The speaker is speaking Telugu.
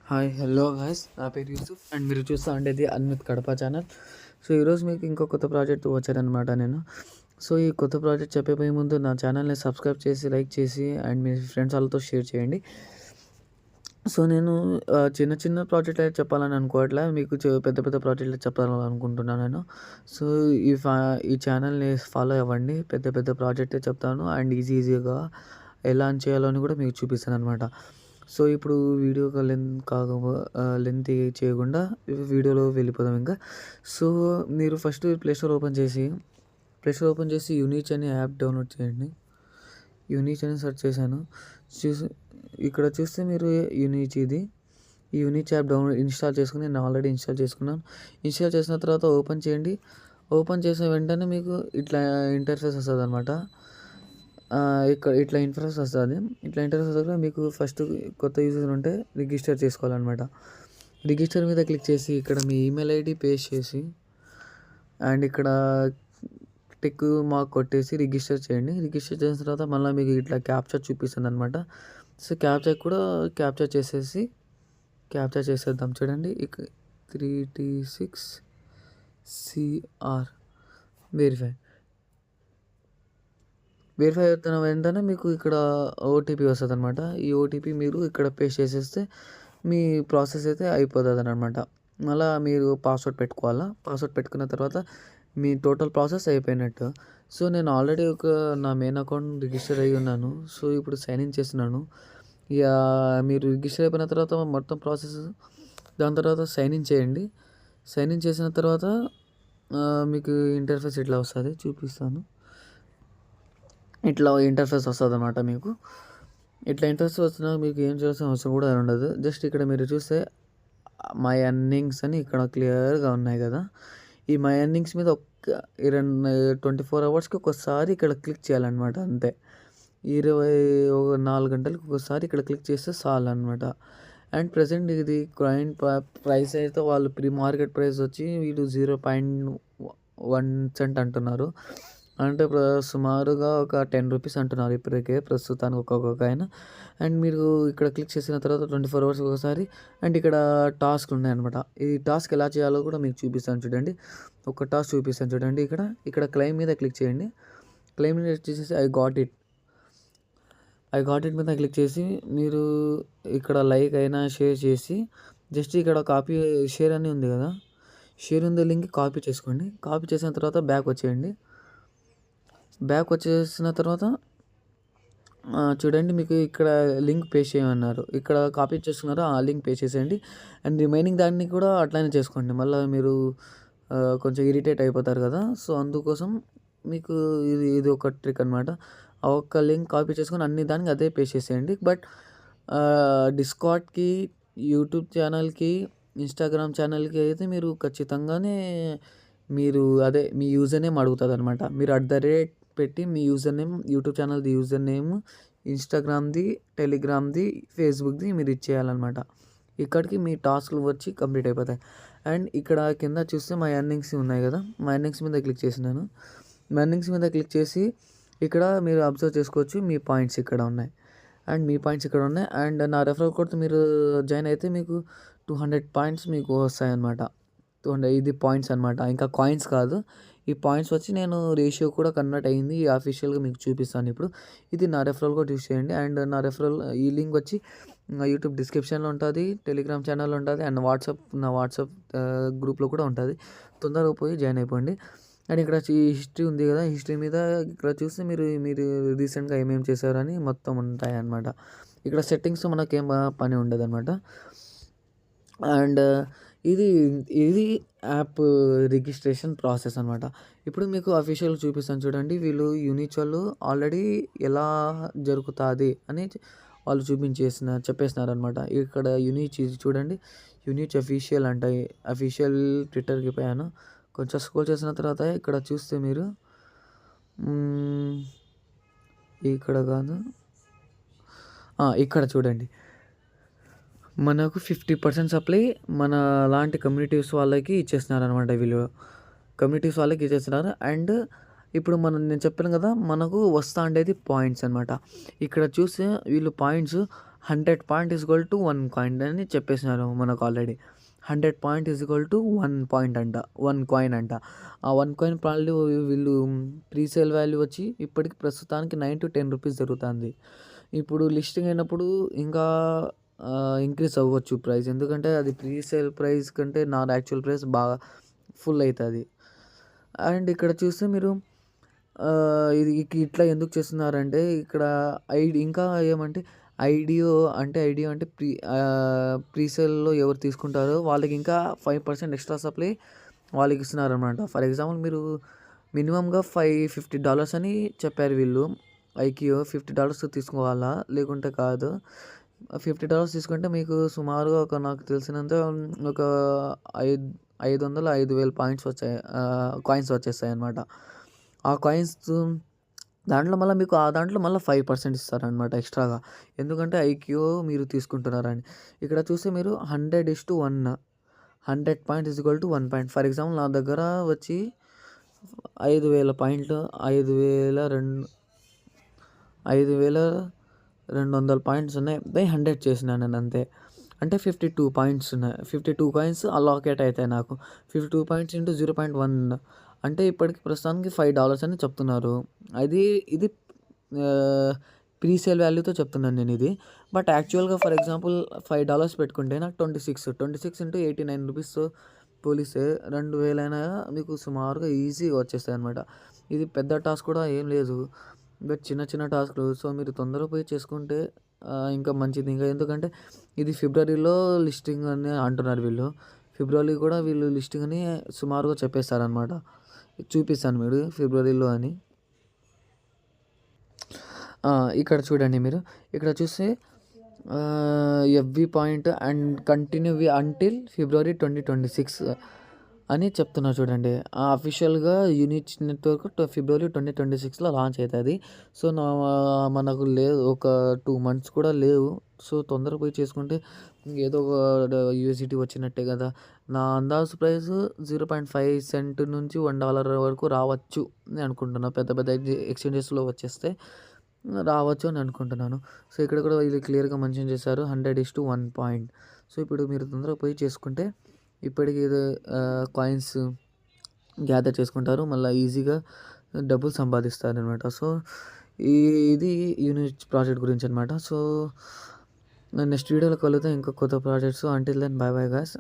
హాయ్ హలో గైస్, నా పేరు యూసుఫ్ అండ్ మీరు చూస్తూ ఉండేది అన్విత్ కడప ఛానల్. సో ఈరోజు మీకు ఇంకో కొత్త ప్రాజెక్ట్ వచ్చారనమాట నేను. సో ఈ కొత్త ప్రాజెక్ట్ చెప్పే ముందు నా ఛానల్ని సబ్స్క్రైబ్ చేసి లైక్ చేసి అండ్ మీ ఫ్రెండ్స్ వాళ్ళతో షేర్ చేయండి. సో నేను చిన్న చిన్న ప్రాజెక్ట్ అయితే చెప్పాలని అనుకోవట్లే, మీకు పెద్ద పెద్ద ప్రాజెక్టులు చెప్పాలనుకుంటున్నాను నేను. సో ఈ ఛానల్ని ఫాలో అవ్వండి, పెద్ద పెద్ద ప్రాజెక్టే చెప్తాను అండ్ ఈజీగా ఎలా చేయాలో అని కూడా మీకు చూపిస్తాను అనమాట. సో ఇప్పుడు వీడియో లెంత్ చేయకుండా వీడియోలో వెళ్ళిపోదాం ఇంకా. సో మీరు ఫస్ట్ ప్లేస్టోర్ ఓపెన్ చేసి యూనిచ్ అనే యాప్ డౌన్లోడ్ చేయండి. యూనిచ్ అని సెర్చ్ చేశాను. ఇక్కడ చూస్తే మీరు ఈ యూనిచ్ యాప్ ఇన్స్టాల్ చేసుకుని నేను ఆల్రెడీ ఇన్స్టాల్ చేసుకున్నాను. ఇన్స్టాల్ చేసిన తర్వాత ఓపెన్ చేయండి. ఓపెన్ చేసిన వెంటనే మీకు ఇట్లా ఇంటర్ఫేస్ వస్తుంది అనమాట. ఇక్కడ ఇట్లా ఇంటర్ఫేస్ వస్తుంది. మీకు ఫస్ట్ కొత్త యూజర్ ఉంటే రిజిస్టర్ చేసుకోవాలన్నమాట. రిజిస్టర్ మీద క్లిక్ చేసి ఇక్కడ మీ ఈమెయిల్ ఐడి పేస్ట్ చేసి అండ్ ఇక్కడ టిక్ మార్క్ కొట్టేసి రిజిస్టర్ చేయండి. రిజిస్టర్ చేసిన తర్వాత మళ్ళీ మీకు ఇట్లా క్యాప్చర్ చూపిస్తుంది అనమాట. సో క్యాప్చర్ చేసేద్దాం. చూడండి, 3T6CR వెరిఫై అవుతున్న వెంటనే మీకు ఇక్కడ ఓటీపీ వస్తుంది అనమాట. ఈ ఓటీపీ మీరు ఇక్కడ పేస్ట్ చేసేస్తే మీ ప్రాసెస్ అయితే అయిపోతుంది అనమాట. మళ్ళీ మీరు పాస్వర్డ్ పెట్టుకోవాలా. పాస్వర్డ్ పెట్టుకున్న తర్వాత మీ టోటల్ ప్రాసెస్ అయిపోయినట్టు. సో నేను ఆల్రెడీ నా మెయిన్ అకౌంట్ రిజిస్టర్ అయ్యి ఉన్నాను. సో ఇప్పుడు సైన్ ఇన్ చేస్తున్నాను. ఇక మీరు రిజిస్టర్ అయిపోయిన తర్వాత మొత్తం ప్రాసెస్, దాని తర్వాత సైన్ ఇన్ చేయండి. సైన్ ఇన్ చేసిన తర్వాత మీకు ఇంటర్ఫేస్ ఇట్లా వస్తుంది, చూపిస్తాను. ఇట్లా ఇంటర్ఫేస్ వస్తుంది అనమాట. మీకు ఇట్లా ఇంటర్ఫేస్ వస్తున్నా మీకు ఏం చేయాల్సిన అవసరం కూడా ఉండదు. జస్ట్ ఇక్కడ మీరు చూస్తే మై ఎర్నింగ్స్ అని ఇక్కడ క్లియర్గా ఉన్నాయి కదా. ఈ మై ఎర్నింగ్స్ మీద 24 అవర్స్కి ఒకసారి ఇక్కడ క్లిక్ చేయాలన్నమాట. అంతే, 24 గంటలకు ఒకసారి ఇక్కడ క్లిక్ చేస్తే చాలు అనమాట. అండ్ ప్రజెంట్ ఇది కాయిన్ ప్రైస్ అయితే వాళ్ళు ప్రీ మార్కెట్ ప్రైస్ వచ్చి వీళ్ళు 0.1 సెంట్ అంటున్నారు. అంటే సుమారుగా ఒక 10 రూపీస్ అంటున్నారు ఇప్పటికే ప్రస్తుతానికి ఒక్కొక్క కాయిన్. అండ్ మీరు ఇక్కడ క్లిక్ చేసిన తర్వాత 24 అవర్స్ ఒకసారి అండ్ ఇక్కడ టాస్క్లు ఉన్నాయన్నమాట. ఈ టాస్క్ ఎలా చేయాలో కూడా మీకు చూపిస్తాను చూడండి. ఒక టాస్క్ చూపిస్తాను చూడండి. ఇక్కడ క్లెయిమ్ మీద క్లిక్ చేయండి. క్లెయిమ్ మీద చేసేసి ఐ గాట్ ఇట్ మీద క్లిక్ చేసి మీరు ఇక్కడ లైక్ అయినా షేర్ చేసి జస్ట్ ఇక్కడ కాపీ షేర్ అని ఉంది కదా, షేర్ ఉంది లింక్ కాపీ చేసుకోండి. కాపీ చేసిన తర్వాత బ్యాక్ వచ్చేసిన తర్వాత చూడండి, మీకు ఇక్కడ లింక్ పేస్ట్ చేయమన్నారు. ఇక్కడ కాపీ చేసుకున్నారో ఆ లింక్ పేస్ట్ చేసేయండి. అండ్ రిమైనింగ్ దాన్ని కూడా అట్లానే చేసుకోండి. మళ్ళీ మీరు కొంచెం ఇరిటేట్ అయిపోతారు కదా. సో అందుకోసం మీకు ఇది ఒక ట్రిక్ అనమాట. ఆ ఒక్క లింక్ కాపీ చేసుకొని అన్ని దానికి అదే పేస్ట్ చేసేయండి. బట్ డిస్కార్డ్కి, యూట్యూబ్ ఛానల్కి, ఇన్స్టాగ్రామ్ ఛానల్కి అయితే మీరు ఖచ్చితంగానే మీ యూజర్ నేమ్ అడుగుతుంది అనమాట. మీరు పెట్టి మీ యూజర్ నేమ్, యూట్యూబ్ ఛానల్ది యూజర్ నేమ్, ఇన్స్టాగ్రామ్ది, టెలిగ్రామ్ది, ఫేస్బుక్ది మీరు ఇచ్చేయాలన్నమాట. ఇక్కడికి మీ టాస్క్లు వచ్చి కంప్లీట్ అయిపోతాయి. అండ్ ఇక్కడ కింద చూస్తే మై ఎర్నింగ్స్ ఉన్నాయి కదా, మై ఎర్నింగ్స్ మీద క్లిక్ చేసినాను. మై ఎర్నింగ్స్ మీద క్లిక్ చేసి ఇక్కడ మీరు అబ్జర్వ్ చేసుకోవచ్చు, మీ పాయింట్స్ ఇక్కడ ఉన్నాయి. అండ్ నా రెఫరల్ కోడ్తో మీరు జాయిన్ అయితే మీకు 200 పాయింట్స్ మీకు వస్తాయన్నమాట. 200 ఇది పాయింట్స్ అనమాట, ఇంకా కాయిన్స్ కాదు. ఈ పాయింట్స్ వచ్చి నేను రేషియో కూడా కన్వర్ట్ అయ్యింది. అఫీషియల్గా మీకు చూపిస్తాను ఇప్పుడు. ఇది నా రెఫరల్ కోడ్ యూస్ చేయండి. అండ్ నా రెఫరల్ ఈ లింక్ వచ్చి యూట్యూబ్ డిస్క్రిప్షన్లో ఉంటుంది, టెలిగ్రామ్ ఛానల్లో ఉంటుంది అండ్ నా వాట్సాప్ గ్రూప్లో కూడా ఉంటుంది. తొందరగా పోయి జాయిన్ అయిపోండి. అండ్ ఇక్కడ హిస్టరీ ఉంది కదా, హిస్టరీ మీద ఇక్కడ చూస్తే మీరు రీసెంట్గా ఏమేమి చేశారని మొత్తం ఉంటాయి అన్నమాట. ఇక్కడ సెట్టింగ్స్ మనకేం పని ఉండదు అనమాట. అండ్ ఇది యాప్ రిజిస్ట్రేషన్ ప్రాసెస్ అనమాట. ఇప్పుడు మీకు అఫీషియల్ చూపిస్తాను చూడండి. వీళ్ళు యూనిచ్ వాళ్ళు ఆల్రెడీ ఎలా జరుగుతుంది అని వాళ్ళు చెప్పేసినారు అనమాట. ఇక్కడ యూనిచ్ చూడండి, యూనిచ్ అఫీషియల్ అంటాయి. అఫీషియల్ ట్విట్టర్కి పోయాను. కొంచెం స్క్రోల్ చేసిన తర్వాత ఇక్కడ చూస్తే మీరు ఇక్కడ కాదు, ఇక్కడ చూడండి, మనకు 50% సప్లై మన లాంటి కమ్యూనిటీస్ వాళ్ళకి ఇచ్చేస్తున్నారు. అండ్ ఇప్పుడు నేను చెప్పాను కదా, మనకు వస్తూ ఉండేది పాయింట్స్ అనమాట. ఇక్కడ చూస్తే వీళ్ళు points 100 point is equal to 1 coin అని చెప్పేసినారు మనకు already. 100 point is equal to 1 point అంట, 1 కాయిన్ అంట. ఆ 1 కాయిన్ వాల్యూ వీళ్ళు ప్రీసేల్ వాల్యూ వచ్చి ఇప్పటికి ప్రస్తుతానికి 9-10 రూపీస్ జరుగుతుంది. ఇప్పుడు లిస్టింగ్ అయినప్పుడు ఇంకా ఇంక్రీజ్ అవ్వచ్చు ప్రైస్. ఎందుకంటే అది ప్రీసేల్ ప్రైస్ కంటే నా యాక్చువల్ ప్రైస్ బాగా ఫుల్ అవుతుంది. అండ్ ఇక్కడ చూస్తే మీరు ఇది ఇట్లా ఎందుకు చేస్తున్నారంటే ఇక్కడ ఇంకా ఏమంటే ఐడియో అంటే ప్రీసేల్‌లో ఎవరు తీసుకుంటారో వాళ్ళకి ఇంకా 5% ఎక్స్ట్రా సప్లై వాళ్ళకి ఇస్తున్నారనమాట. ఫర్ ఎగ్జాంపుల్ మీరు మినిమమ్‌గా $50 అని చెప్పారు వీళ్ళు. ఐకియో $50 తీసుకోవాలా? లేకుంటే కాదు. $50 తీసుకుంటే మీకు సుమారుగా నాకు తెలిసినంత ఒక 500-5,000 పాయింట్స్ వచ్చాయి, కాయిన్స్ వచ్చేస్తాయన్నమాట. ఆ కాయిన్స్ దాంట్లో మళ్ళీ మీకు 5% ఇస్తారనమాట ఎక్స్ట్రాగా. ఎందుకంటే ఐక్యూ మీరు తీసుకుంటున్నారని. ఇక్కడ చూస్తే మీరు 100:1, 100 point is equal to 1 point. For example నా దగ్గర వచ్చి 5,000 పాయింట్లు, 5,200 పాయింట్స్ ఉన్నాయి. 100 చేసినాను నేను అంతే. అంటే 52 పాయింట్స్ ఉన్నాయి. 52 కాయిన్స్ అలొకేట్ అవుతాయి నాకు. 52 పాయింట్స్ ఇంటూ 0.1 అంటే ఇప్పటికి ప్రస్తుతానికి $5 అని చెప్తున్నారు. ఇది ప్రీసేల్ వాల్యూతో చెప్తున్నాను నేను ఇది. బట్ యాక్చువల్గా ఫర్ ఎగ్జాంపుల్ $5 పెట్టుకుంటే నాకు 26 ఇంటూ 89 రూపీస్ పోలిస్తే 2,000 అయినా మీకు సుమారుగా ఈజీగా వచ్చేస్తాయి అనమాట. ఇది పెద్ద టాస్క్ కూడా ఏం లేదు, బట్ చిన్న టాస్క్లు. సో మీరు తొందరగా పోయి చేసుకుంటే ఇంకా మంచిది. ఇంకా ఎందుకంటే ఇది ఫిబ్రవరిలో లిస్టింగ్ అని అంటున్నారు వీళ్ళు. ఫిబ్రవరి కూడా వీళ్ళు లిస్టింగ్ అని సుమారుగా చెప్పేస్తారనమాట. చూపిస్తాను మీరు ఫిబ్రవరిలో అని. ఇక్కడ చూడండి మీరు. ఇక్కడ చూస్తే FV point and continue until February 2026 అని చెప్తున్నారు చూడండి. అఫీషియల్గా యూనిట్ నెట్వర్క్ February 2026లో లాంచ్ అవుతుంది. సో మనకు లేదు, ఒక 2 months కూడా లేవు. సో తొందరగా పోయి చేసుకుంటే ఏదో ఒక యూఎస్డిటీ వచ్చినట్టే కదా. నా అందాజు ప్రైస్ 0.5 సెంట్ నుంచి $1 వరకు రావచ్చు అని అనుకుంటున్నాను. పెద్ద ఎక్స్చేంజెస్లో వచ్చేస్తే రావచ్చు అని అనుకుంటున్నాను. సో ఇక్కడ కూడా ఇది క్లియర్గా మెన్షన్ చేశారు 100:1 పాయింట్. సో ఇప్పుడు మీరు తొందరగా పోయి చేసుకుంటే ఇప్పటికి కాయిన్స్ గ్యాదర్ చేసుకుంటారు, మళ్ళీ ఈజీగా డబ్బులు సంపాదిస్తారు అనమాట. సో ఇది యూనిట్ ప్రాజెక్ట్ గురించి అనమాట. సో నెక్స్ట్ వీడియోలో కలుద్దాం ఇంకా కొత్త projects. Until then bye bye guys.